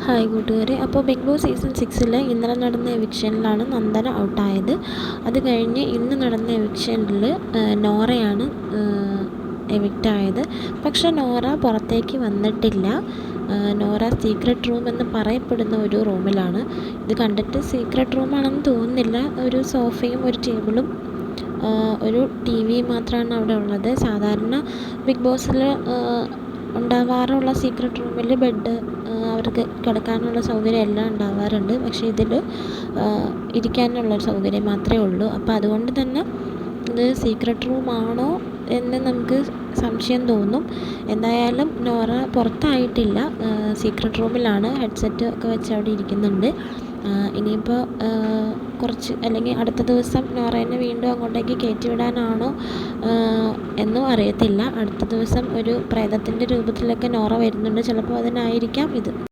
Hi കൂട്ടുകാരെ, അപ്പോൾ big boss season 6 ഇന്നലെ നടന്ന എവിക്ഷനിലാണ് നന്ദന ഔട്ടായത്. അത് കഴിഞ്ഞ് ഇന്ന് നടന്ന എവിക്ഷനിൽ നോറയാണ് എവിക്റ്റായത്. പക്ഷേ നോറ പുറത്തേക്ക് വന്നിട്ടില്ല. നോറ സീക്രട്ട് റൂം എന്ന് പറയപ്പെടുന്ന ഒരു റൂമിലാണ്. ഇത് കണ്ടിട്ട് സീക്രട്ട് റൂമാണെന്ന് തോന്നുന്നില്ല. ഒരു സോഫയും ഒരു ടേബിളും ഒരു ടി വി മാത്രമാണ് അവിടെ ഉള്ളത്. സാധാരണ ബിഗ് ബോസിൽ ഉണ്ടാവാറുള്ള സീക്രട്ട് റൂമിൽ ബെഡ്, അവർക്ക് കിടക്കാനുള്ള സൗകര്യം എല്ലാം ഉണ്ടാവാറുണ്ട്. പക്ഷേ ഇതിൽ ഇരിക്കാനുള്ള സൗകര്യം മാത്രമേ ഉള്ളൂ. അപ്പോൾ അതുകൊണ്ട് തന്നെ ഇത് സീക്രട്ട് റൂമാണോ എന്ന് നമുക്ക് സംശയം തോന്നും. എന്തായാലും നോറ പുറത്തായിട്ടില്ല, സീക്രട്ട് റൂമിലാണ്. ഹെഡ്സെറ്റ് ഒക്കെ വെച്ച് അവിടെ ഇരിക്കുന്നുണ്ട്. ഇനിയിപ്പോൾ കുറച്ച് അല്ലെങ്കിൽ അടുത്ത ദിവസം നോറേനെ വീണ്ടും അങ്ങോട്ടേക്ക് കയറ്റിവിടാനാണോ എന്നും അറിയത്തില്ല. അടുത്ത ദിവസം ഒരു പ്രേതത്തിൻ്റെ രൂപത്തിലൊക്കെ നോറ വരുന്നുണ്ട്. ചിലപ്പോൾ അതിനായിരിക്കാം ഇത്.